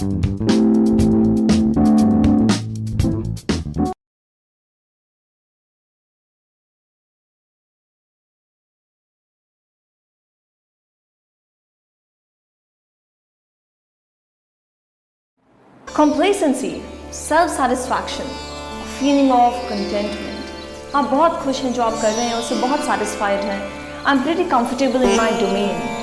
Complacency, self-satisfaction, feeling of contentment. आप बहुत खुश हैं जो आप कर रहे हैं, उससे बहुत satisfied हैं. I'm pretty comfortable in my domain.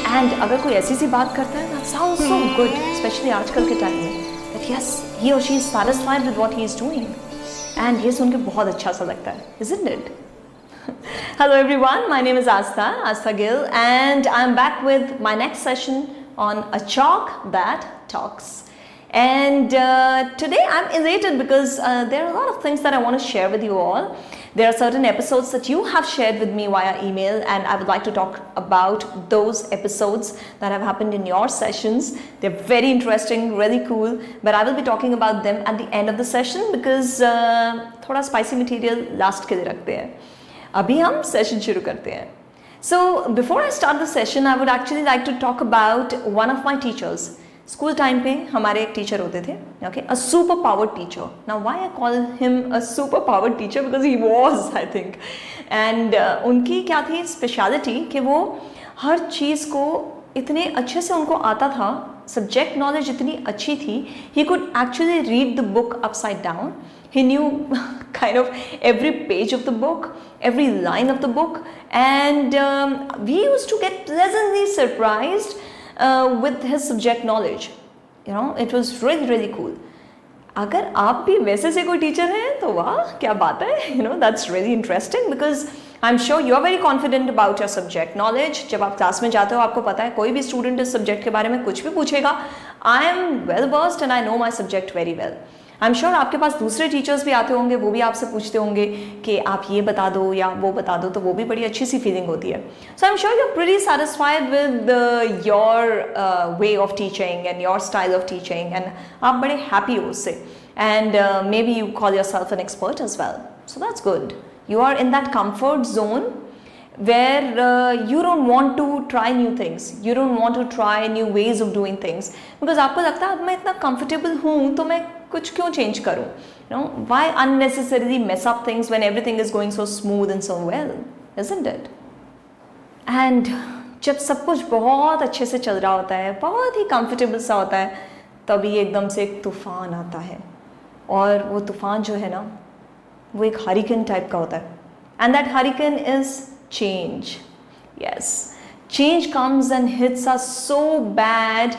And अगर कोई ऐसी सी बात करता है, that sounds so good, especially आजकल के टाइम में, that yes, he or she is satisfied with what he is doing. And ये सुन के बहुत अच्छा सा लगता है, isn't it? Hello everyone, my name is Astha Gill, and I'm back with my next session on A Chalk That Talks. And today I'm elated because there are a lot of things that I want to share with you all. There are certain episodes that you have shared with me via email, and I would like to talk about those episodes that have happened in your sessions. They're very interesting, really cool, but I will be talking about them at the end of the session because थोड़ा spicy material last के लिए रखते हैं. अभी हम session शुरू करते हैं. So before I start the session, I would actually like to talk about one of my teachers. School time पे हमारे एक टीचर होते थे, okay, a super powered teacher. Now why I call him a super powered teacher, because he was, I think. And उनकी क्या थी speciality कि वो हर चीज़ को इतने अच्छे से उनको आता था, सब्जेक्ट नॉलेज इतनी अच्छी थी, he could actually read the book upside down. He knew kind of every page of the book, every line of the book, and we used to get pleasantly surprised with his subject knowledge. You know, it was really really cool. अगर आप भी वैसे से कोई teacher हैं तो वाह क्या बात है. You know, that's really interesting because I'm sure you are very confident about your subject knowledge. जब आप क्लास में जाते हो आपको पता है कोई भी स्टूडेंट इस सब्जेक्ट के बारे में कुछ भी पूछेगा, I am well versed and I know my subject very well. I am sure आपके पास दूसरे टीचर्स भी आते होंगे, वो भी आपसे पूछते होंगे कि आप ये बता दो या वो बता दो, तो वो भी बड़ी अच्छी सी फीलिंग होती है. So I am sure you are pretty satisfied with your way of teaching and your style of teaching, and आप बड़े हैप्पी हो उससे. And maybe you call yourself an expert as well. So that's good. You are in that comfort zone where you don't want to try new things, you don't want to try new ways of doing things, because आपको लगता है अब मैं इतना comfortable हूँ तो मैं कुछ क्यों change करूँ. You know, why unnecessarily mess up things when everything is going so smooth and so well, isn't it? And जब सब कुछ बहुत अच्छे से चल रहा होता है, बहुत ही comfortable सा होता है, तभी एकदम से एक तूफान आता है, और वो तूफान जो है ना वो एक हरिकेन टाइप का होता है. And that hurricane is change. Yes, change comes and hits us so bad,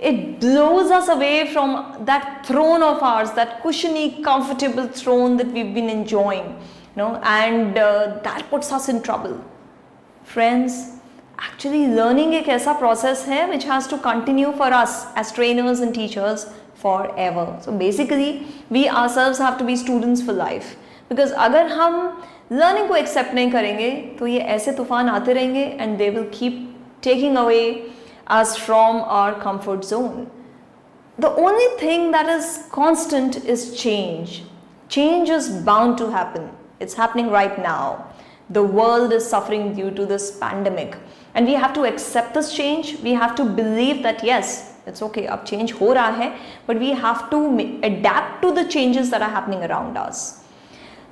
it blows us away from that throne of ours, that cushiony comfortable throne that we've been enjoying, you know, and that puts us in trouble. Friends, actually learning एक ऐसा process है which has to continue for us as trainers and teachers forever. So basically we ourselves have to be students for life, because अगर हम learning को accept नहीं करेंगे तो ये ऐसे तूफान आते रहेंगे and they will keep taking away us from our comfort zone. The only thing that is constant is change. Change is bound to happen. It's happening right now. The world is suffering due to this pandemic, and we have to accept this change. We have to believe that yes, it's okay, अब change हो रहा है, but we have to adapt to the changes that are happening around us.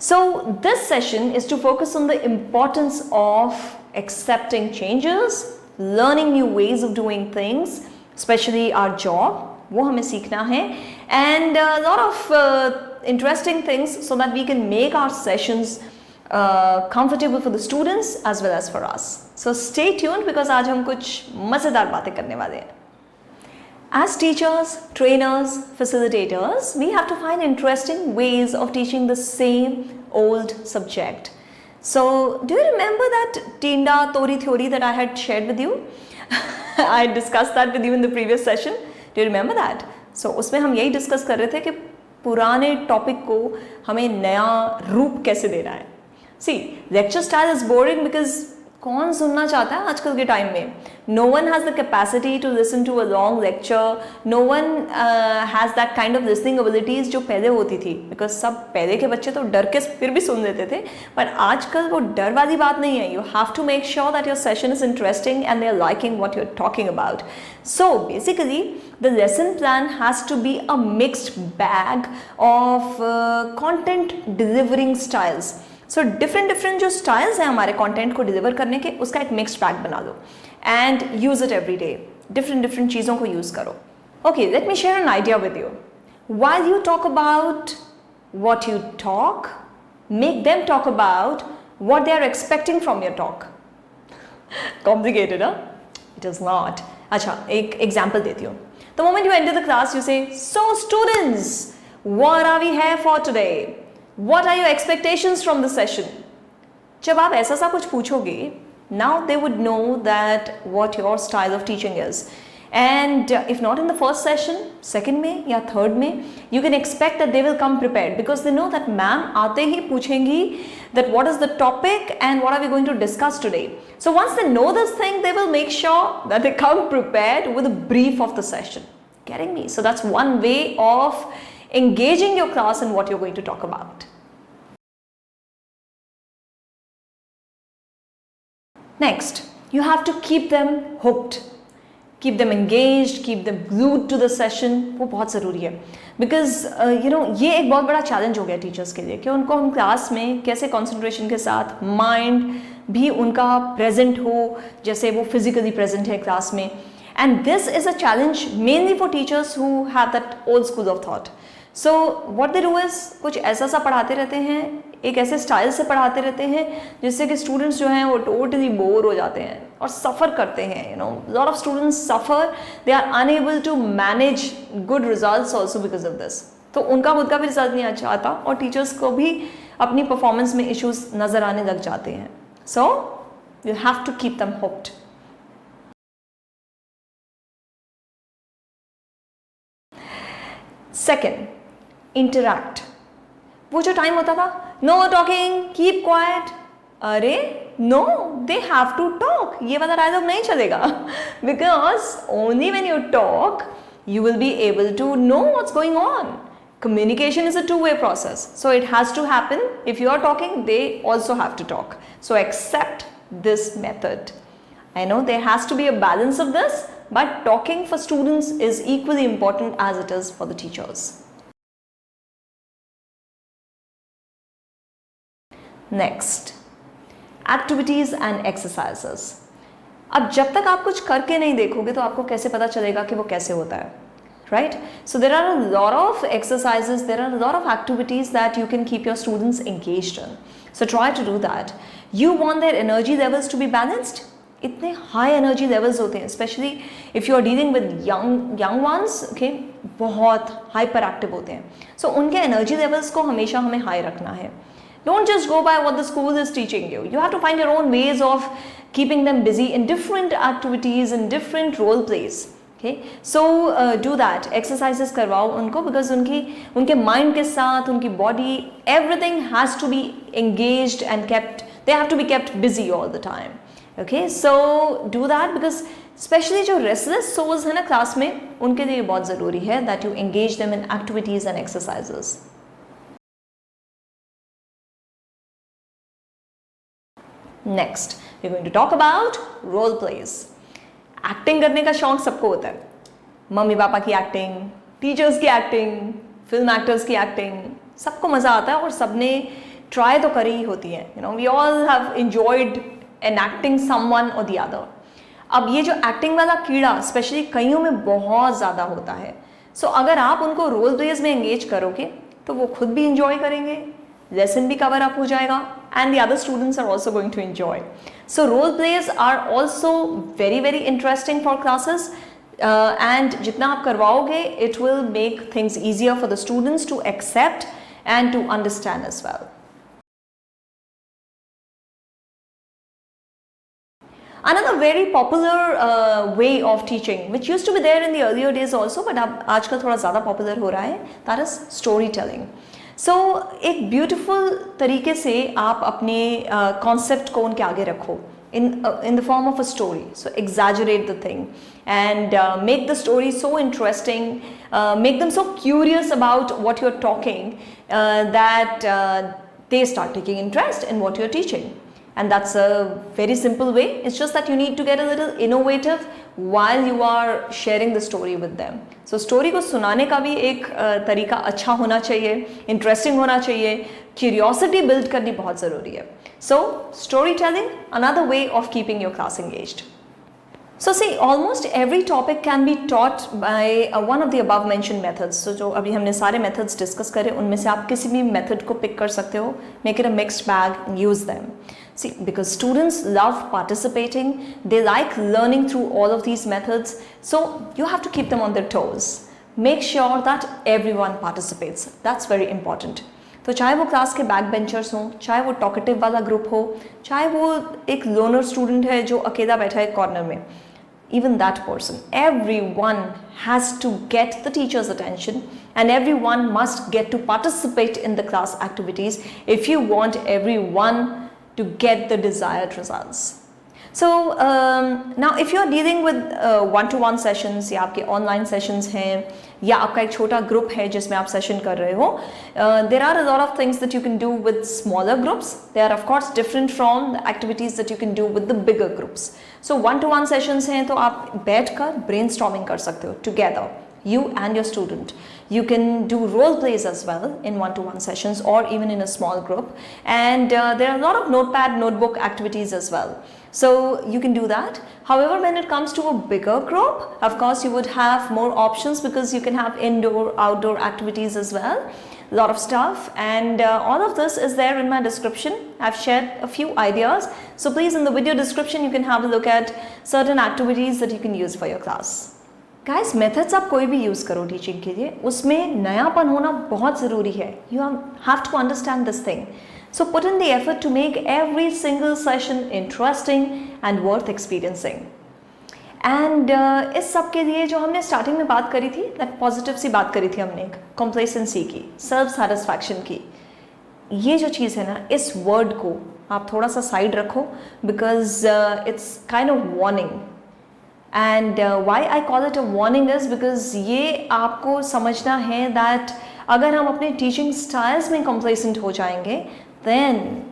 So this session is to focus on the importance of accepting changes, learning new ways of doing things, especially our job, वो हमें सीखना है, and a lot of interesting things so that we can make our sessions comfortable for the students as well as for us. So stay tuned because आज हम कुछ मज़ेदार बातें करने वाले हैं. As teachers, trainers, facilitators, we have to find interesting ways of teaching the same old subject. So, do you remember that Tinda Tori theory that I had shared with you? I discussed that with you in the previous session. Do you remember that? So, उसमें हम यही discuss कर रहे थे कि पुराने topic को हमें नया रूप कैसे देना है. See, lecture style is boring because कौन सुनना चाहता है आजकल के टाइम में? No one has the capacity to listen to a long lecture, no one has that kind of listening abilities जो पहले होती थी, बिकॉज सब पहले के बच्चे तो डर के फिर भी सुन लेते थे, पर आजकल वो डर वाली बात नहीं है. You have to make sure that your session is interesting and they are liking what you are talking about. So basically the lesson plan has to be a mixed bag of content delivering styles. So different जो styles हैं हमारे content को deliver करने के, उसका एक mixed bag बना लो and use it every day. different चीज़ों को use करो. Okay, let me share an idea with you. While you talk about what you talk, make them talk about what they are expecting from your talk. Complicated, huh? It is not. अच्छा, एक example देती हूँ. The moment you enter the class, you say, "So students, what are we here for today? What are your expectations from the session?" जब आप ऐसा सा कुछ पूछोगे, now they would know that what your style of teaching is. And if not in the first session, second में या third में, you can expect that they will come prepared because they know that ma'am आते ही पूछेंगी that what is the topic and what are we going to discuss today. So once they know this thing, they will make sure that they come prepared with a brief of the session. Getting me? So that's one way of engaging your class in what you're going to talk about. Next, you have to keep them hooked. Keep them engaged, keep them glued to the session. वो बहुत ज़रूरी है because ये एक बहुत बड़ा challenge हो गया टीचर्स के लिए कि उनको हम क्लास में कैसे कंसंट्रेशन के साथ माइंड भी उनका प्रेजेंट हो जैसे वो फिजिकली प्रेजेंट है क्लास में. And this is a challenge mainly for teachers who have that old school of thought. So what they do is कुछ ऐसा सा पढ़ाते रहते हैं, एक ऐसे स्टाइल से पढ़ाते रहते हैं जिससे कि स्टूडेंट्स जो हैं वो टोटली बोर हो जाते हैं और सफ़र करते हैं. Lot of students suffer, they are unable to manage good results also because of this. तो उनका खुद का भी रिजल्ट नहीं अच्छा आता और टीचर्स को भी अपनी परफॉर्मेंस में इश्यूज नज़र आने लग जाते हैं. So you have to keep them hooked. Second, interact. वो जो टाइम होता था, नो टॉकिंग, कीप क्वाइट, अरे no, they have to talk, ये वाला डायलॉग नहीं चलेगा because only when you talk you will be able to know what's going on. Communication is a two-way process, so it has to happen. If you are talking, they also have to talk. So accept this method. I know there has to be a balance of this, but talking for students is equally important as it is for the teachers. Next, activities and exercises. अब जब तक आप कुछ करके नहीं देखोगे तो आपको कैसे पता चलेगा कि वो कैसे होता है, right? So there are a lot of exercises, there are a lot of activities that you can keep your students engaged in. So try to do that. You want their energy levels to be balanced. इतने high energy levels होते हैं, especially if you are dealing with young ones, okay? बहुत hyperactive होते हैं. So उनके energy levels को हमेशा हमें high रखना है. Don't just go by what the school is teaching you. You have to find your own ways of keeping them busy in different activities and different role plays. Okay, so do that. Exercises करवाओ उनको because उनके mind के साथ उनकी body, everything has to be engaged and kept. They have to be kept busy all the time. Okay, so do that because especially जो restless souls है ना class में, उनके लिए बहुत ज़रूरी है that you engage them in activities and exercises. Next, we're going to talk about role plays. Acting करने का शौक सबको होता है. मम्मी पापा की एक्टिंग, टीचर्स की एक्टिंग, फिल्म एक्टर्स की एक्टिंग, सबको मज़ा आता है और सबने ट्राई तो करी ही होती है. We all have enjoyed enacting someone or the other. अब ये जो एक्टिंग वाला कीड़ा स्पेशली कईयों में बहुत ज़्यादा होता है. सो अगर आप उनको रोल प्लेज में एंगेज करोगे तो वो खुद भी इंजॉय करेंगे, लेसन भी कवर अप हो जाएगा and the other students are also going to enjoy. So role plays are also very interesting for classes and जितना आप करवाओगे it will make things easier for the students to accept and to understand as well. Another very popular way of teaching which used to be there in the earlier days also but अब आजकल थोड़ा ज़्यादा popular हो रहा है, that is storytelling. So एक beautiful तरीके से आप अपने कॉन्सेप्ट को उनके आगे रखो. in the form of a story. So exaggerate the thing and make the story so interesting, make them so curious about what you're talking that they start taking interest in what you're teaching. And that's a very simple way. It's just that you need to get a little innovative while you are sharing the story with them. So story को सुनाने का भी एक तरीका अच्छा होना चाहिए, interesting होना चाहिए, curiosity build करनी बहुत ज़रूरी है. So storytelling, another way of keeping your class engaged. So see, almost every topic can be taught by one of the above mentioned methods. So जो अभी हमने सारे methods discuss करे, उनमें से आप किसी भी method को pick कर सकते हो, make it a mixed bag and use them. See, because students love participating, they like learning through all of these methods, so you have to keep them on their toes. Make sure that everyone participates. That's very important. तो चाहे वो class के back benchers हों, चाहे वो talkative वाला group हो, चाहे वो एक लोनर स्टूडेंट है जो अकेला बैठा है कॉर्नर में, even that person, everyone has to get the teacher's attention and everyone must get to participate in the class activities if you want everyone to get the desired results. So now if you are dealing with one-to-one sessions या आपके online sessions हैं या आपका एक छोटा group है जिसमें आप session कर रहे हो, there are a lot of things that you can do with smaller groups. They are of course different from the activities that you can do with the bigger groups. So one-to-one sessions हैं तो आप बैठकर brainstorming कर सकते हो together, you and your student. You can do role plays as well in one-to-one sessions or even in a small group, and there are a lot of notepad, notebook activities as well. So you can do that. However, when it comes to a bigger group, of course you would have more options because you can have indoor, outdoor activities as well. A lot of stuff, and all of this is there in my description. I've shared a few ideas. So please, in the video description, you can have a look at certain activities that you can use for your class. Guys, methods आप कोई भी use करो teaching के लिए, उसमें नयापन होना बहुत ज़रूरी है. You have to understand this thing. So put in the effort to make every single session interesting and worth experiencing. And इस सब के लिए जो हमने स्टार्टिंग में बात करी थी, that पॉजिटिव सी बात करी थी हमने, complacency की, self satisfaction की, ये जो चीज़ है ना, इस वर्ड को आप थोड़ा सा साइड रखो because it's kind of warning. And why I call it a warning is because ये आपको समझना है that अगर हम अपने teaching styles में complacent हो जाएंगे, then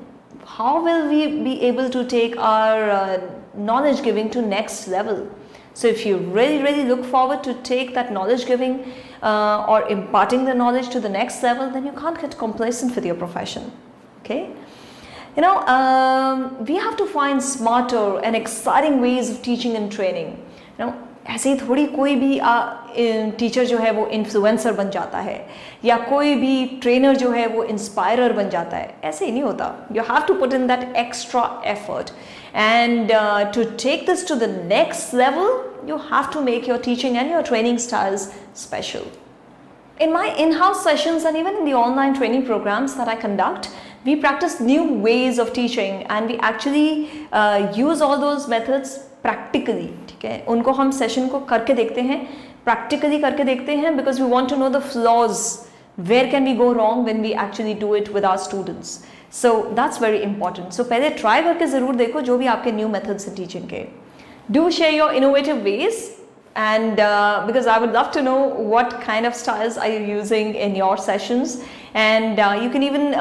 how will we be able to take our knowledge giving to next level? So if you really look forward to take that knowledge giving or imparting the knowledge to the next level, then you can't get complacent with your profession. Okay? You know, we have to find smarter and exciting ways of teaching and training. You know, ऐसे ही थोड़ी कोई भी teacher जो है वो influencer बन जाता है या कोई भी ट्रेनर जो है वो इंस्पायरर बन जाता है, ऐसे ही नहीं होता. You have to put in that extra effort, and to take this to the next level, you have to make your teaching and your training styles special. In my in-house sessions and even in the online training programs that I conduct, we practice new ways of teaching and we actually use all those methods practically. ठीक है, उनको हम session को करके देखते हैं, practically करके देखते हैं because we want to know the flaws. Where can we go wrong when we actually do it with our students? So that's very important. So पहले try करके ज़रूर देखो जो भी आपके new methods हैं teaching के. Do share your innovative ways. And because I would love to know what kind of styles are you using in your sessions, and you can even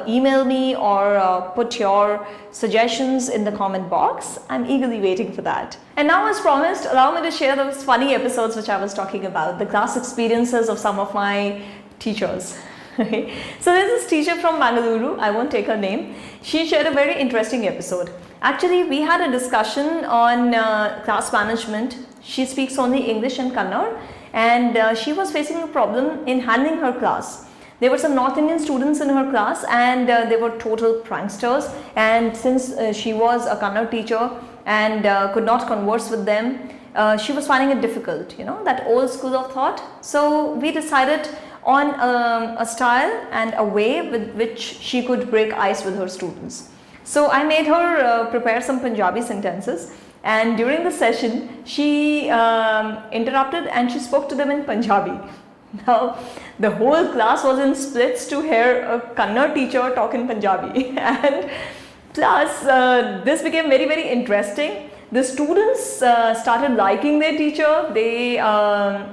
email me or put your suggestions in the comment box. I'm eagerly waiting for that. And now, as promised, allow me to share those funny episodes which I was talking about, the class experiences of some of my teachers. So there's this teacher from Mangaluru, I won't take her name. She shared a very interesting episode. Actually, we had a discussion on class management. She speaks only English and Kannada, and she was facing a problem in handling her class. There were some North Indian students in her class, and they were total pranksters. And since she was a Kannada teacher and could not converse with them, she was finding it difficult, you know, that old school of thought. So we decided on a style and a way with which she could break ice with her students. So I made her prepare some Punjabi sentences, and during the session she interrupted and she spoke to them in Punjabi. Now the whole class was in splits to hear a Kannada teacher talk in Punjabi, and Plus, this became very, very interesting. The students started liking their teacher. They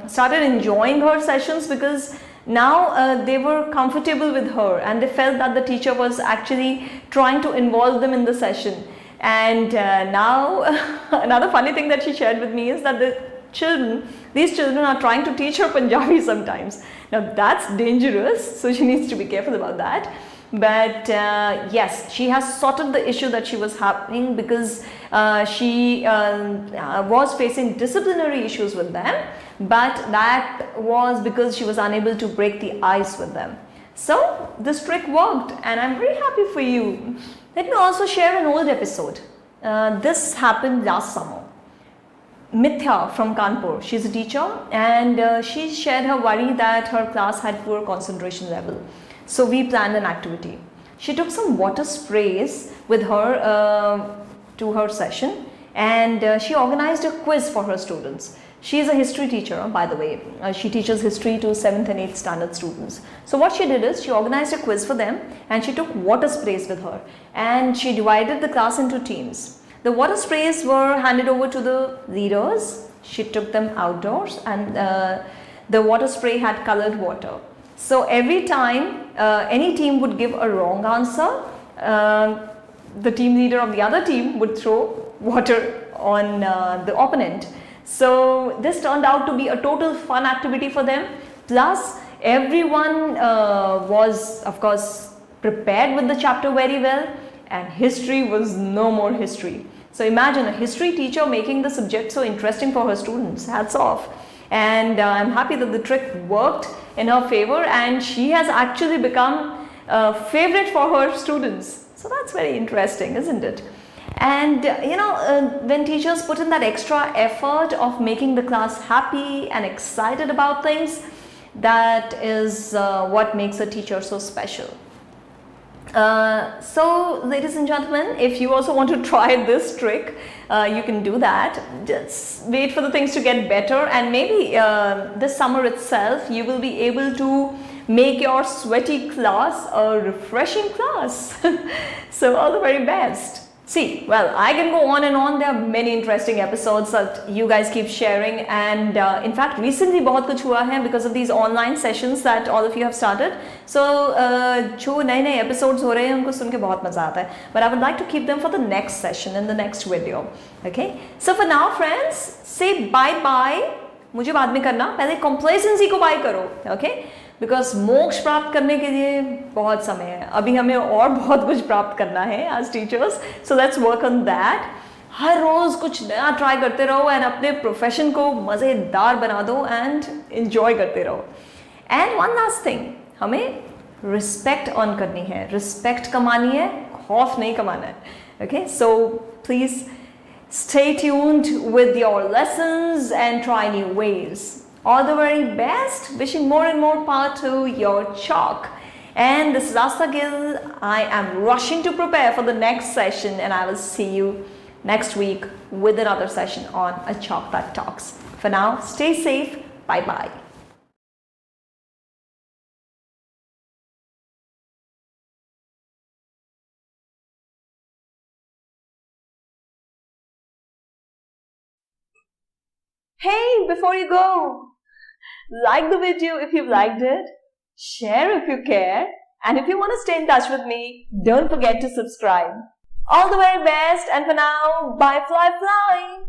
started enjoying her sessions because now they were comfortable with her and they felt that the teacher was actually trying to involve them in the session. And now another funny thing that she shared with me is that these children are trying to teach her Punjabi sometimes. Now that's dangerous, so she needs to be careful about that. But yes, she has sorted the issue that she was having because she was facing disciplinary issues with them, but that was because she was unable to break the ice with them. So this trick worked and I'm very happy for you. Let me also share an old episode. This happened last summer. Mithya from Kanpur, she's a teacher and she shared her worry that her class had poor concentration level. So we planned an activity. She took some water sprays with her to her session and she organized a quiz for her students. She is a history teacher, by the way. She teaches history to 7th and 8th standard students. So what she did is she organized a quiz for them and she took water sprays with her and she divided the class into teams. The water sprays were handed over to the leaders. She took them outdoors and the water spray had colored water. So every time any team would give a wrong answer, the team leader of the other team would throw water on the opponent. So this turned out to be a total fun activity for them. Plus everyone was of course prepared with the chapter very well and history was no more history. So imagine a history teacher making the subject so interesting for her students. Hats off. And I'm happy that the trick worked in her favor and she has actually become a favorite for her students. So that's very interesting, isn't it? And when teachers put in that extra effort of making the class happy and excited about things, that is what makes a teacher so special. So ladies and gentlemen, if you also want to try this trick, you can do that. Just wait for the things to get better and maybe this summer itself you will be able to make your sweaty class a refreshing class. So all the very best. See, well, I can go on and on. There are many interesting episodes that you guys keep sharing and in fact recently बहुत कुछ हुआ है because of these online sessions that all of you have started. So जो नए episodes हो रहे हैं उनको सुन के बहुत मजा आता है. But I would like to keep them for the next session in the next video. Okay. So for now friends, say bye bye. मुझे बाद में करना, पहले complacency को bye करो. Okay. बिकॉज मोक्ष प्राप्त करने के लिए बहुत समय है, अभी हमें और बहुत कुछ प्राप्त करना है as teachers. So let's work on that. हर रोज कुछ नया ट्राई करते रहो एंड अपने प्रोफेशन को मज़ेदार बना दो एंड एंजॉय करते रहो. एंड वन लास्ट थिंग, हमें रिस्पेक्ट अर्न करनी है, रिस्पेक्ट कमानी है, खौफ नहीं कमाना है. Okay, so please stay tuned with your lessons and try new ways. All the very best. Wishing more and more power to your chalk. And this is Asta Gill. I am rushing to prepare for the next session and I will see you next week with another session on A Chalk That Talks. For now, stay safe. Bye bye. Hey, before you go, like the video if you've liked it, share if you care, and if you want to stay in touch with me, don't forget to subscribe. All the very best, and for now, bye fly fly!